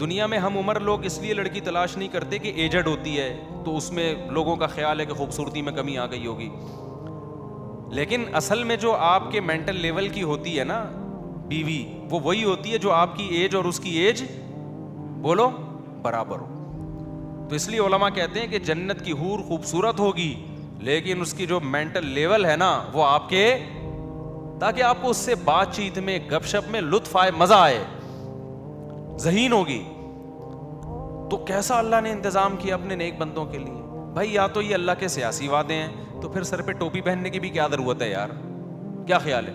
دنیا میں ہم عمر لوگ اس لیے لڑکی تلاش نہیں کرتے کہ ایجڈ ہوتی ہے تو اس میں لوگوں کا خیال ہے کہ خوبصورتی میں کمی آ گئی ہوگی، لیکن اصل میں جو آپ کے مینٹل لیول کی ہوتی ہے نا بیوی، وہ وہی ہوتی ہے جو آپ کی ایج اور اس کی ایج بولو برابر ہو۔ تو اس لیے علماء کہتے ہیں کہ جنت کی حور خوبصورت ہوگی لیکن اس کی جو مینٹل لیول ہے نا وہ آپ کے، تاکہ آپ کو اس سے بات چیت میں، گپ شپ میں لطف آئے، مزہ آئے، ذہین ہوگی۔ تو کیسا اللہ نے انتظام کیا اپنے نیک بندوں کے لیے بھائی، یا تو یہ اللہ کے سیاسی وعدے ہیں، تو پھر سر پہ ٹوپی پہننے کی بھی کیا ضرورت ہے یار، کیا خیال ہے؟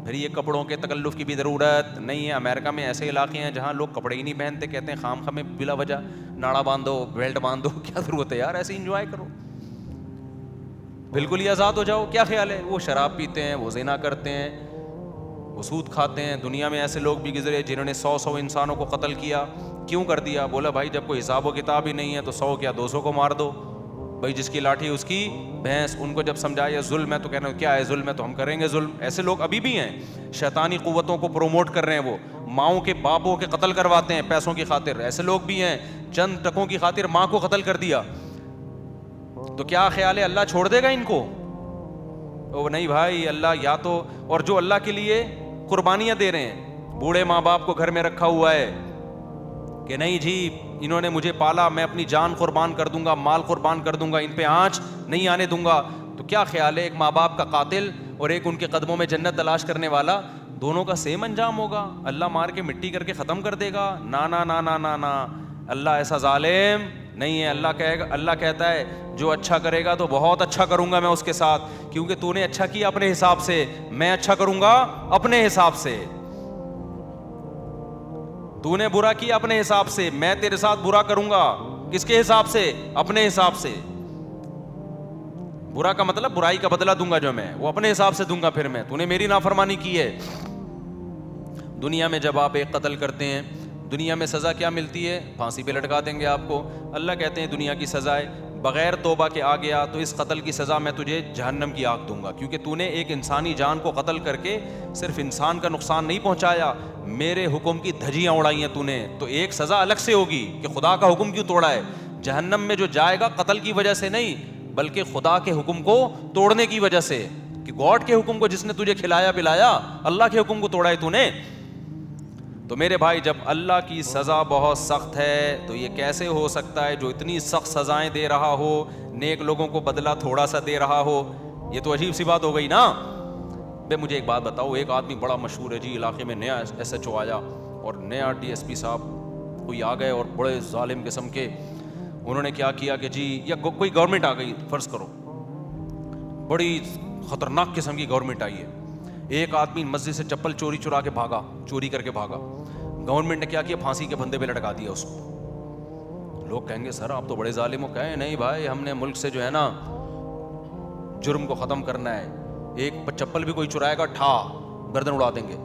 پھر یہ کپڑوں کے تکلف کی بھی ضرورت نہیں ہے۔ امریکہ میں ایسے علاقے ہیں جہاں لوگ کپڑے ہی نہیں پہنتے، کہتے ہیں خام خامے بلا وجہ ناڑا باندھو، بیلٹ باندھو، کیا ضرورت ہے یار، ایسے انجوائے کرو، بالکل ہی آزاد ہو جاؤ، کیا خیال ہے؟ وہ شراب پیتے ہیں، وہ زنا کرتے ہیں، وہ سود کھاتے ہیں۔ دنیا میں ایسے لوگ بھی گزرے جنہوں نے 100 انسانوں کو قتل کیا، کیوں کر دیا؟ بولا بھائی جب کوئی حساب و کتاب ہی نہیں ہے تو 100 کیا 200 کو مار دو، بھائی جس کی لاٹھی اس کی بھینس۔ ان کو جب سمجھایا ظلم ہے تو کہنا کیا ہے ظلم ہے تو ہم کریں گے ظلم۔ ایسے لوگ ابھی بھی ہیں، شیطانی قوتوں کو پروموٹ کر رہے ہیں، وہ ماؤں کے باپوں کے قتل کرواتے ہیں پیسوں کی خاطر۔ ایسے لوگ بھی ہیں، چند ٹکوں کی خاطر ماں کو قتل کر دیا۔ تو کیا خیال ہے اللہ چھوڑ دے گا ان کو؟ او نہیں بھائی، اللہ یا تو، اور جو اللہ کے لیے قربانیاں دے رہے ہیں، بوڑھے ماں باپ کو گھر میں رکھا ہوا ہے کہ نہیں جی انہوں نے مجھے پالا، میں اپنی جان قربان کر دوں گا، مال قربان کر دوں گا، ان پہ آنچ نہیں آنے دوں گا، تو کیا خیال ہے ایک ماں باپ کا قاتل اور ایک ان کے قدموں میں جنت تلاش کرنے والا، دونوں کا سیم انجام ہوگا؟ اللہ مار کے مٹی کر کے ختم کر دے گا؟ نا نا نا نا نا نا، اللہ ایسا ظالم نہیں ہے۔ اللہ کہے گا، اللہ کہتا ہے جو اچھا کرے گا تو بہت اچھا کروں گا میں اس کے ساتھ، کیونکہ تو نے اچھا کیا اپنے حساب سے، میں اچھا کروں گا اپنے حساب سے۔ تو نے برا کیا اپنے حساب سے، میں تیرے ساتھ برا کروں گا، کس کے حساب سے؟ اپنے حساب سے۔ برا کا مطلب برائی کا بدلہ دوں گا جو میں، وہ اپنے حساب سے دوں گا پھر میں، تو نے میری نافرمانی کی ہے۔ دنیا میں جب آپ ایک قتل کرتے ہیں، دنیا میں سزا کیا ملتی ہے؟ پھانسی پہ لٹکا دیں گے آپ کو۔ اللہ کہتے ہیں دنیا کی سزائے بغیر توبہ کے آ گیا تو اس قتل کی سزا میں تجھے جہنم کی آگ دوں گا، کیونکہ تو نے ایک انسانی جان کو قتل کر کے صرف انسان کا نقصان نہیں پہنچایا، میرے حکم کی دھجیاں اڑائی ہیں تو نے، تو ایک سزا الگ سے ہوگی کہ خدا کا حکم کیوں توڑا ہے۔ جہنم میں جو جائے گا قتل کی وجہ سے نہیں بلکہ خدا کے حکم کو توڑنے کی وجہ سے، کہ گاڈ کے حکم کو جس نے تجھے کھلایا پلایا، اللہ کے حکم کو توڑا ہے تو نے۔ تو میرے بھائی جب اللہ کی سزا بہت سخت ہے تو یہ کیسے ہو سکتا ہے جو اتنی سخت سزائیں دے رہا ہو نیک لوگوں کو بدلہ تھوڑا سا دے رہا ہو؟ یہ تو عجیب سی بات ہو گئی نا۔ بے مجھے ایک بات بتاؤ، ایک آدمی بڑا مشہور ہے جی علاقے میں، نیا ایس ایچ او آیا اور نیا ڈی ایس پی صاحب کوئی آ گئے اور بڑے ظالم قسم کے، انہوں نے کیا کیا کہ جی، یا کوئی گورنمنٹ آ گئی فرض کرو، بڑی خطرناک قسم کی گورنمنٹ آئی ہے، ایک آدمی مسجد سے چپل چوری کر کے بھاگا، گورنمنٹ نے کیا کیا؟ پھانسی کے پھندے پہ لٹکا دیا اس کو۔ لوگ کہیں گے سر آپ تو بڑے ظالم ہو، کہیں نہیں بھائی ہم نے ملک سے جو ہے نا جرم کو ختم کرنا ہے، ایک چپل بھی کوئی چرائے گا ٹھا گردن اڑا دیں گے۔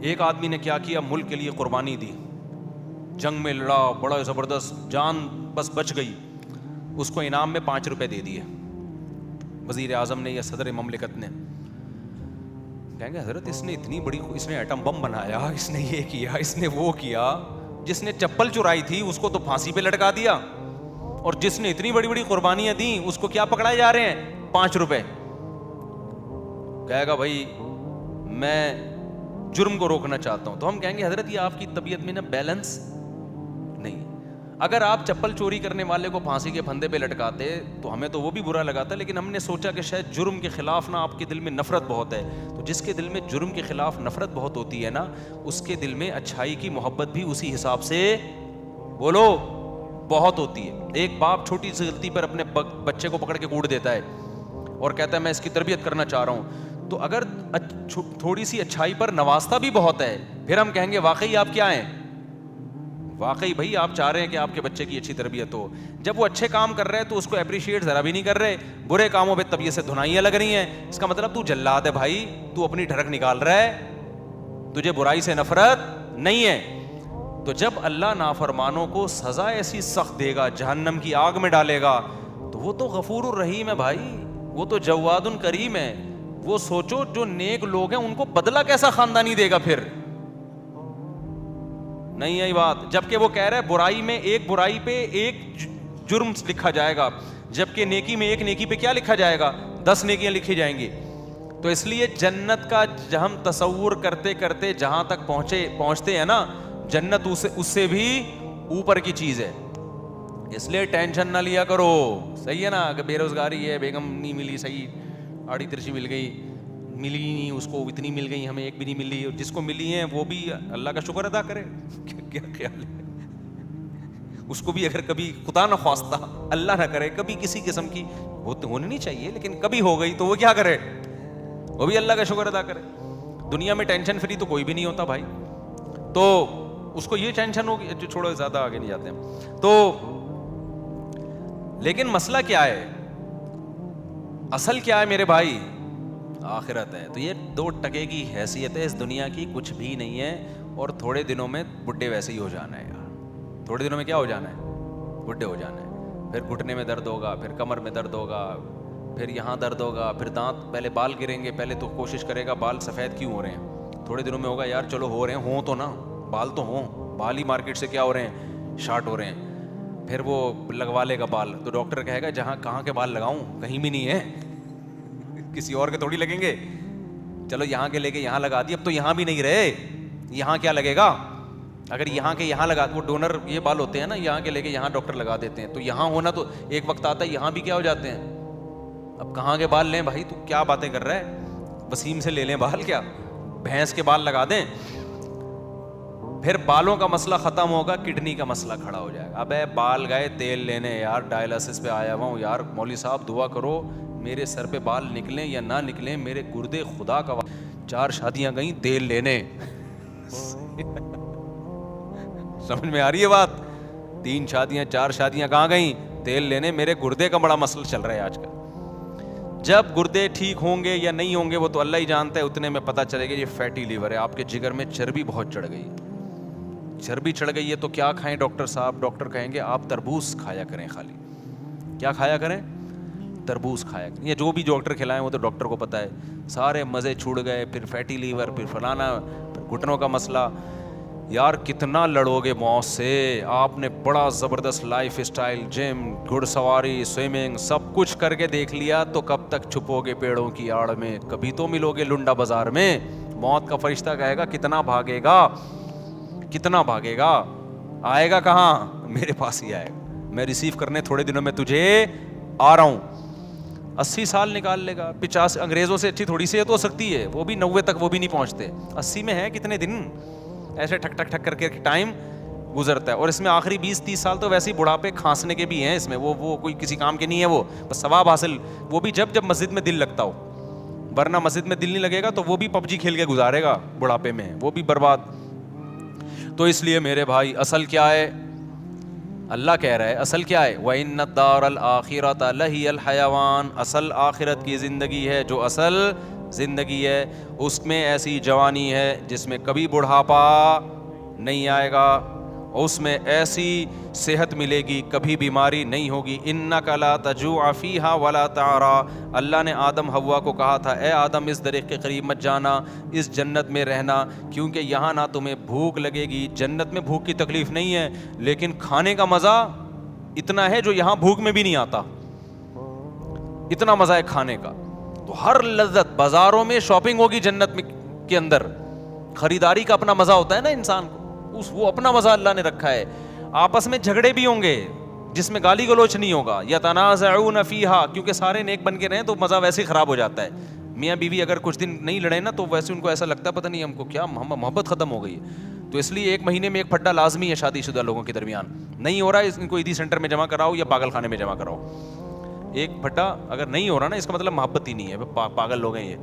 ایک آدمی نے کیا کیا؟ ملک کے لیے قربانی دی، جنگ میں لڑا، بڑا زبردست، جان بس بچ گئی، اس کو انعام میں 5 روپے دے دیے وزیر اعظم نے یا صدر مملکت نے۔ کہیں گے حضرت اس نے اتنی بڑی، اس نے ایٹم بم بنایا، اس نے یہ کیا، اس نے وہ کیا، جس نے چپل چرائی تھی اس کو تو پھانسی پہ لٹکا دیا، اور جس نے اتنی بڑی بڑی قربانیاں دیں اس کو کیا پکڑائے جا رہے ہیں؟ 5 روپے۔ کہے گا بھائی میں جرم کو روکنا چاہتا ہوں، تو ہم کہیں گے حضرت یہ آپ کی طبیعت میں نا بیلنس نہیں۔ اگر آپ چپل چوری کرنے والے کو پھانسی کے پھندے پہ لٹکاتے تو ہمیں تو وہ بھی برا لگاتا، لیکن ہم نے سوچا کہ شاید جرم کے خلاف نا آپ کے دل میں نفرت بہت ہے، تو جس کے دل میں جرم کے خلاف نفرت بہت ہوتی ہے نا، اس کے دل میں اچھائی کی محبت بھی اسی حساب سے بولو بہت ہوتی ہے۔ ایک باپ چھوٹی سی غلطی پر اپنے بچے کو پکڑ کے کوٹ دیتا ہے اور کہتا ہے میں اس کی تربیت کرنا چاہ رہا ہوں، تو اگر تھوڑی سی اچھائی پر نوازتا بھی بہت ہے، پھر ہم کہیں گے واقعی آپ کیا ہیں، واقعی بھائی آپ چاہ رہے ہیں کہ آپ کے بچے کی اچھی تربیت ہو۔ جب وہ اچھے کام کر رہے ہیں تو اس کو اپریشیٹ ذرا بھی نہیں کر رہے، برے کاموں پہ طبیعت سے دھنائیاں لگ رہی ہیں، اس کا مطلب تو جلاد ہے بھائی، تو اپنی ڈھڑک نکال رہا ہے، تجھے برائی سے نفرت نہیں ہے۔ تو جب اللہ نافرمانوں کو سزا ایسی سخت دے گا، جہنم کی آگ میں ڈالے گا، تو وہ تو غفور الرحیم ہے بھائی، وہ تو جواد کریم ہے۔ وہ سوچو جو نیک لوگ ہیں ان کو بدلہ کیسا خاندانی دے گا پھر، نہیں آئی بات. جبکہ وہ کہہ رہا ہے برائی میں ایک برائی پہ ایک جرم لکھا جائے گا, جبکہ نیکی میں ایک نیکی پہ کیا لکھا جائے گا, 10 نیکیاں لکھی جائیں گی. تو اس لیے جنت کا ہم تصور کرتے کرتے جہاں تک پہنچتے ہیں نا, جنت اس سے بھی اوپر کی چیز ہے. اس لیے ٹینشن نہ لیا کرو, صحیح ہے نا, کہ بے روزگاری ہے, بیگم نہیں ملی, صحیح آڑی ترچی مل گئی, ملی نہیں اس کو, اتنی مل گئی, ہمیں ایک بھی نہیں ملی, اور جس کو ملی ہیں وہ بھی اللہ کا شکر ادا کرے. کیا خیال ہے, اس کو بھی اگر کبھی خدا نہ خواستہ اللہ نہ کرے کبھی کسی قسم کی وہ تو ہونی نہیں چاہیے, لیکن کبھی ہو گئی تو وہ کیا کرے, وہ بھی اللہ کا شکر ادا کرے. دنیا میں ٹینشن فری تو کوئی بھی نہیں ہوتا بھائی, تو اس کو یہ ٹینشن ہوگی, جو چھوڑو زیادہ آگے نہیں جاتے ہیں. تو لیکن مسئلہ کیا ہے, اصل کیا ہے میرے بھائی, آخرت ہے. تو یہ 2 ٹکے کی حیثیت ہے اس دنیا کی, کچھ بھی نہیں ہے. اور تھوڑے دنوں میں بڈھے ویسے ہی ہو جانا ہے یار, تھوڑے دنوں میں کیا ہو جانا ہے, بڈھے ہو جانا ہے. پھر گھٹنے میں درد ہوگا, پھر کمر میں درد ہوگا, پھر یہاں درد ہوگا, پھر دانت, پہلے بال گریں گے, پہلے تو کوشش کرے گا بال سفید کیوں ہو رہے ہیں, تھوڑے دنوں میں ہوگا یار چلو ہو رہے ہیں, ہوں تو نا, بال تو ہوں, بال ہی مارکیٹ سے کیا ہو رہے ہیں, شارٹ ہو رہے ہیں. پھر وہ لگوا لے گا بال, تو ڈاکٹر کہے گا جہاں کہاں کے بال لگاؤں, کہیں بھی نہیں ہے, کسی اور کے تھوڑی لگیں گے, چلو یہاں کے لے کے یہاں لگا دی, اب تو یہاں بھی نہیں رہے, یہاں کیا لگے گا, اگر یہاں کے یہاں لگا, وہ ڈونر یہ بال ہوتے ہیں نا, یہاں کے لے کے یہاں ڈاکٹر لگا دیتے ہیں, تو یہاں ہونا تو ایک وقت آتا ہے یہاں بھی کیا ہو جاتے ہیں. اب کہاں کے بال لیں بھائی, تو کیا باتیں کر رہا ہے, وسیم سے لے لیں بال, کیا بھینس کے بال لگا دیں. پھر بالوں کا مسئلہ ختم ہوگا, کڈنی کا مسئلہ کھڑا ہو جائے گا. ابے بال گئے تیل لینے یار, ڈائلسس پہ آیا ہوا ہوں یار, مولوی صاحب دعا کرو میرے سر پہ بال نکلیں یا نہ نکلیں, میرے گردے خدا کا 4 شادیاں گئیں تیل لینے. سمجھ میں آ رہی ہے بات, 3 شادیاں 4 شادیاں کہاں گئیں, تیل لینے. میرے گردے کا بڑا مسئلہ چل رہا ہے آج کل. جب گردے ٹھیک ہوں گے یا نہیں ہوں گے وہ تو اللہ ہی جانتا ہے, اتنے میں پتہ چلے گا یہ فیٹی لیور ہے, آپ کے جگر میں چربی بہت چڑھ گئی. چربی چڑھ گئی ہے تو کیا کھائیں ڈاکٹر صاحب, ڈاکٹر کہیں گے آپ تربوز کھایا کریں, خالی کیا کھایا کریں, تربوز کھایا کریں. یہ جو بھی ڈاکٹر کھلائیں وہ تو ڈاکٹر کو پتہ ہے. سارے مزے چھوڑ گئے, پھر فیٹی لیور, پھر فلانا, پھر گھٹنوں کا مسئلہ. یار کتنا لڑو گے موت سے, آپ نے بڑا زبردست لائف اسٹائل, جم, گھڑ سواری, سوئمنگ, سب کچھ کر کے دیکھ لیا, تو کب تک چھپو گے پیڑوں کی آڑ میں, کبھی تو ملو گے لنڈا بازار میں. موت کا فرشتہ کہے گا کتنا بھاگے گا, کتنا بھاگے گا, آئے گا کہاں, میرے پاس ہی آئے گا, میں ریسیو کرنے تھوڑے دنوں میں تجھے آ رہا ہوں. 80 سال نکال لے گا, 50, انگریزوں سے اچھی تھوڑی سی تو ہو سکتی ہے, وہ بھی 90 تک وہ بھی نہیں پہنچتے, 80 میں ہے کتنے دن, ایسے ٹھک ٹھک ٹھک کر کے ٹائم گزرتا ہے. اور اس میں آخری 20-30 سال تو ویسے ہی بڑھاپے کھانسنے کے بھی ہیں اس میں, وہ کوئی کسی کام کے نہیں ہے, وہ بس ثواب حاصل, وہ بھی جب مسجد میں دل لگتا ہو, ورنہ مسجد میں دل نہیں لگے گا تو وہ بھی PUBG کھیل کے گزارے گا بڑھاپے میں, وہ بھی برباد. تو اس لیے میرے بھائی اصل کیا ہے, اللہ کہہ رہا ہے اصل کیا ہے, وَإِنَّ الدَّارَ الْآخِرَةَ لَهِيَ الْحَيَوَانُ, اصل آخرت کی زندگی ہے, جو اصل زندگی ہے اس میں ایسی جوانی ہے جس میں کبھی بڑھاپا نہیں آئے گا, اس میں ایسی صحت ملے گی کبھی بیماری نہیں ہوگی. اِنَّكَ لَا تَجُوعَ فِيهَا وَلَا تَعْرَىٰ, اللہ نے آدم حوا کو کہا تھا اے آدم اس درخت کے قریب مت جانا, اس جنت میں رہنا, کیونکہ یہاں نہ تمہیں بھوک لگے گی. جنت میں بھوک کی تکلیف نہیں ہے, لیکن کھانے کا مزہ اتنا ہے جو یہاں بھوک میں بھی نہیں آتا, اتنا مزہ ہے کھانے کا. تو ہر لذت, بازاروں میں شاپنگ ہوگی جنت میں کے اندر, خریداری کا اپنا مزہ ہوتا ہے نا انسان کو, وہ اپنا مزہ اللہ نے رکھا ہے. آپس میں جھگڑے بھی ہوں گے جس میں گالی گلوچ نہیں ہوگا, یتنازعون فیہا, کیونکہ سارے نیک بن کے رہیں تو مزہ ویسے ہی خراب ہو جاتا ہے. میاں بیوی اگر کچھ دن نہیں لڑے نا تو ویسے ان کو ایسا لگتا ہے پتہ نہیں ہم کو کیا محبت ختم ہو گئی ہے. تو اس لیے 1 مہینے میں 1 پھڈا لازمی ہے شادی شدہ لوگوں کے درمیان, نہیں ہو رہا ہے ان کو عیدی سینٹر میں جمع کراؤ یا پاگل خانے میں جمع کراؤ. 1 پھڈا اگر نہیں ہو رہا نا اس کا مطلب محبت ہی نہیں ہے, پاگل لوگ ہیں یہ.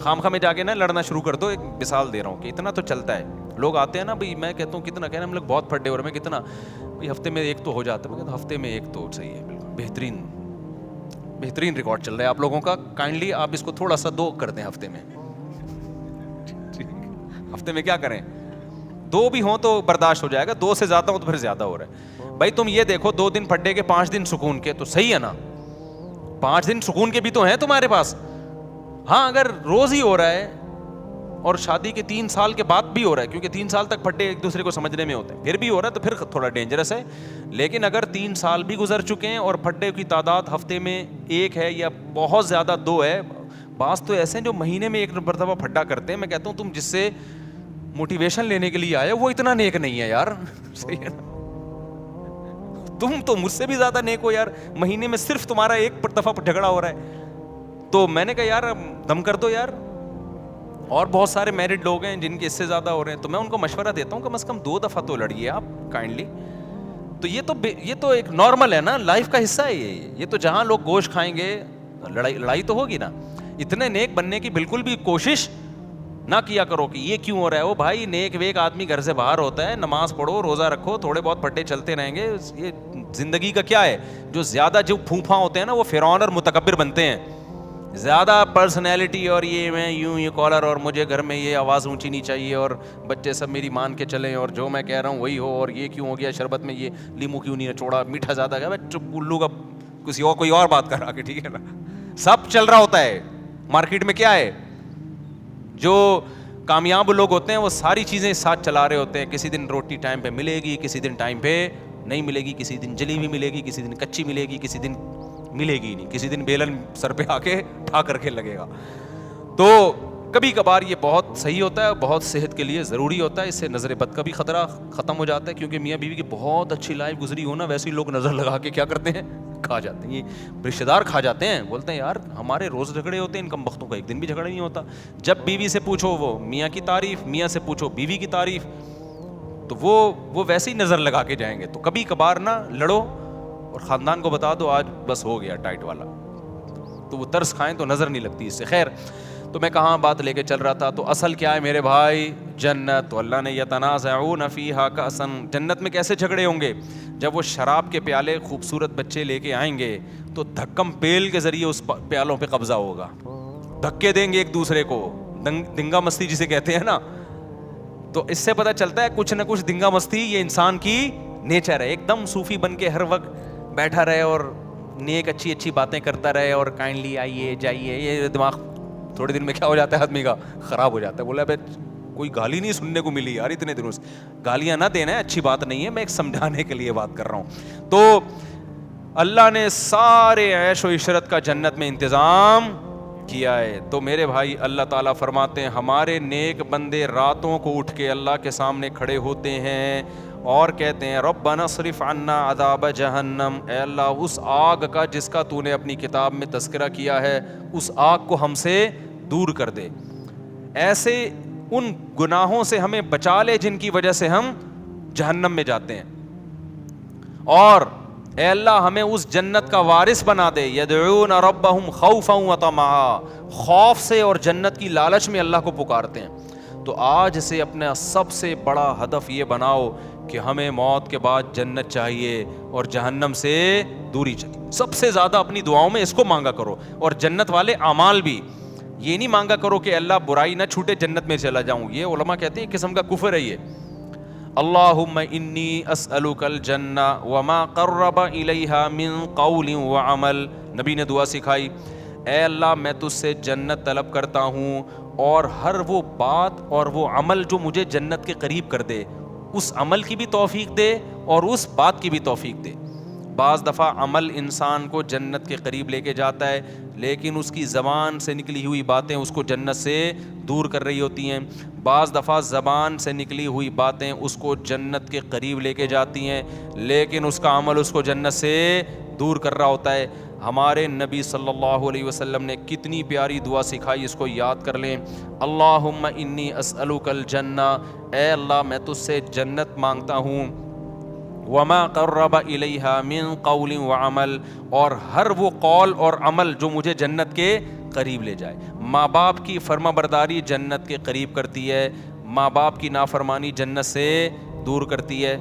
خامخواہ میں جا کے نا لڑنا شروع کر دو. ایک مثال دے رہا ہوں کہ اتنا تو چلتا ہے, لوگ آتے ہیں نا بھائی, میں کہتا ہوں کتنا, کہنا ہم لوگ بہت پھڈے ہو رہے ہیں, میں کتنا بھائی ہفتے میں 1 تو ہو جاتا ہے. میں کہتا ہوں ہفتے میں 1 تو صحیح ہے, بالکل بہترین ریکارڈ چل رہا ہے آپ لوگوں کا. کائنڈلی آپ اس کو تھوڑا سا 2 کر دیں ہفتے میں, ہفتے میں کیا کریں, 2 بھی ہوں تو برداشت ہو جائے گا, 2 سے زیادہ ہوں تو پھر زیادہ ہو رہا ہے. بھائی تم یہ دیکھو 2 دن پھڈے کے 5 دن سکون کے, تو صحیح ہے نا, 5 دن سکون کے بھی تو ہیں تمہارے پاس. ہاں اگر روز ہی ہو رہا ہے اور شادی کے 3 سال کے بعد بھی ہو رہا ہے, کیونکہ 3 سال تک پھڈے ایک دوسرے کو سمجھنے میں ہوتے ہیں, پھر بھی ہو رہا ہے تو پھر تھوڑا ڈینجرس ہے. لیکن اگر 3 سال بھی گزر چکے ہیں اور پھڈے کی تعداد ہفتے میں 1 ہے یا بہت زیادہ 2 ہے, بعض تو ایسے ہیں جو مہینے میں 1 مرتبہ پھڈا کرتے ہیں, میں کہتا ہوں تم جس سے موٹیویشن لینے کے لیے آئے وہ اتنا نیک نہیں ہے یار. صحیح ہے نا, تم تو مجھ سے بھی زیادہ نیک ہو یار, مہینے میں صرف تمہارا 1 دفعہ جھگڑا ہو رہا ہے. تو میں نے کہا یار دم کر دو یار. اور بہت سارے میرڈ لوگ ہیں جن کے اس سے زیادہ ہو رہے ہیں, تو میں ان کو مشورہ دیتا ہوں کم از کم 2 دفعہ تو لڑیے آپ کائنڈلی. تو یہ تو ایک نارمل ہے نا, لائف کا حصہ ہے یہ تو جہاں لوگ گوشت کھائیں گے لڑائی تو ہوگی نا. اتنے نیک بننے کی بالکل بھی کوشش نہ کیا کرو کہ یہ کیوں ہو رہا ہے. وہ بھائی نیک ویک آدمی گھر سے باہر ہوتا ہے, نماز پڑھو, روزہ رکھو, تھوڑے بہت پھڈے چلتے رہیں گے. یہ زندگی کا کیا ہے, جو زیادہ جو پھوپھا ہوتے ہیں نا وہ فرعون اور متکبر بنتے ہیں. زیادہ پرسنالٹی اور یہ میں یوں یہ کالر اور مجھے گھر میں یہ آواز اونچی نہیں چاہیے اور بچے سب میری مان کے چلیں اور جو میں کہہ رہا ہوں وہی ہو, اور یہ کیوں ہو گیا شربت میں یہ لیمو کیوں نہیں چھوڑا, میٹھا زیادہ گیا, چپ الو کا کسی اور کوئی اور بات کر رہا کہ ٹھیک ہے نا. سب چل رہا ہوتا ہے مارکیٹ میں. کیا ہے جو کامیاب لوگ ہوتے ہیں وہ ساری چیزیں ساتھ چلا رہے ہوتے ہیں. کسی دن روٹی ٹائم پہ ملے گی, کسی دن ٹائم پہ نہیں ملے گی, کسی دن جلی ہوئی ملے گی, کسی دن کچی ملے گی, کسی دن ملے گی نہیں, کسی دن بیلن سر پہ آ کے ٹھا کر کے لگے گا. تو کبھی کبھار یہ بہت صحیح ہوتا ہے, بہت صحت کے لیے ضروری ہوتا ہے. اس سے نظر بد کا بھی خطرہ ختم ہو جاتا ہے, کیونکہ میاں بیوی کی بہت اچھی لائف گزری ہو نا, ویسے ہی لوگ نظر لگا کے کیا کرتے ہیں, کھا جاتے ہیں. یہ رشتے دار کھا جاتے ہیں, بولتے ہیں یار ہمارے روز جھگڑے ہوتے ہیں, ان کم بختوں کا ایک دن بھی جھگڑا نہیں ہوتا. جب بیوی سے پوچھو وہ میاں کی تعریف, میاں سے پوچھو بیوی کی تعریف, تو وہ ویسے ہی نظر لگا کے جائیں گے. تو کبھی کبھار نہ لڑو اور خاندان کو بتا دو آج بس ہو گیا ٹائٹ والا, تو وہ ترس کھائیں تو نظر نہیں لگتی اس سے. خیر, تو میں کہاں بات لے کے چل رہا تھا. تو اصل کیا ہے میرے بھائی, جنت. تو اللہ نے یتنازعون فیہا کأسا, جنت میں کیسے جھگڑے ہوں گے, جب وہ شراب کے پیالے خوبصورت بچے لے کے آئیں گے تو دھکم پیل کے ذریعے اس پیالوں پہ قبضہ ہوگا, دھکے دیں گے ایک دوسرے کو, دنگا مستی جسے کہتے ہیں نا. تو اس سے پتہ چلتا ہے کچھ نہ کچھ دنگا مستی یہ انسان کی نیچر ہے. ایک دم صوفی بن کے ہر وقت بیٹھا رہے اور نیک اچھی اچھی باتیں کرتا رہے اور کائنڈلی آئیے جائیے, یہ دماغ تھوڑے دن میں کیا ہو جاتا ہے آدمی کا, خراب ہو جاتا ہے. بولا بھائی کوئی گالی نہیں سننے کو ملی یار اتنے دنوں سے. گالیاں نہ دینا ہے, اچھی بات نہیں ہے, میں ایک سمجھانے کے لیے بات کر رہا ہوں. تو اللہ نے سارے عیش و عشرت کا جنت میں انتظام کیا ہے. تو میرے بھائی اللہ تعالیٰ فرماتے ہیں ہمارے نیک بندے راتوں کو اٹھ کے اللہ کے سامنے کھڑے ہوتے ہیں اور کہتے ہیں ربنا اصرف عنا عذاب جہنم, اے اللہ اس آگ کا جس کا تو نے اپنی کتاب میں تذکرہ کیا ہے اس آگ کو ہم سے دور کر دے. ایسے ان گناہوں سے ہمیں بچا لے جن کی وجہ سے ہم جہنم میں جاتے ہیں, اور اے اللہ ہمیں اس جنت کا وارث بنا دے. یدعون ربهم خوفا وطمعا, خوف سے اور جنت کی لالچ میں اللہ کو پکارتے ہیں. تو آج سے اپنا سب سے بڑا ہدف یہ بناؤ کہ ہمیں موت کے بعد جنت چاہیے اور جہنم سے دوری چاہیے. سب سے زیادہ اپنی دعاؤں میں اس کو مانگا کرو, اور جنت والے اعمال بھی. یہ نہیں مانگا کرو کہ اللہ برائی نہ چھوٹے جنت میں چلا جاؤں, یہ علماء کہتے ہیں ایک قسم کا کفر ہے یہ. اللہم انی اسألک الجنہ وما قرب الیہا من قول وعمل, نبی نے دعا سکھائی, اے اللہ میں تجھ سے جنت طلب کرتا ہوں اور ہر وہ بات اور وہ عمل جو مجھے جنت کے قریب کر دے, اس عمل کی بھی توفیق دے اور اس بات کی بھی توفیق دے. بعض دفعہ عمل انسان کو جنت کے قریب لے کے جاتا ہے, لیکن اس کی زبان سے نکلی ہوئی باتیں اس کو جنت سے دور کر رہی ہوتی ہیں. بعض دفعہ زبان سے نکلی ہوئی باتیں اس کو جنت کے قریب لے کے جاتی ہیں, لیکن اس کا عمل اس کو جنت سے دور کر رہا ہوتا ہے. ہمارے نبی صلی اللہ علیہ وسلم نے کتنی پیاری دعا سکھائی, اس کو یاد کر لیں. اللہم انی اسألک الجنہ, اے اللہ میں تجھ سے جنت مانگتا ہوں, وما قرب الیہا من قول وعمل, اور ہر وہ قول اور عمل جو مجھے جنت کے قریب لے جائے. ماں باپ کی فرما برداری جنت کے قریب کرتی ہے, ماں باپ کی نافرمانی جنت سے دور کرتی ہے.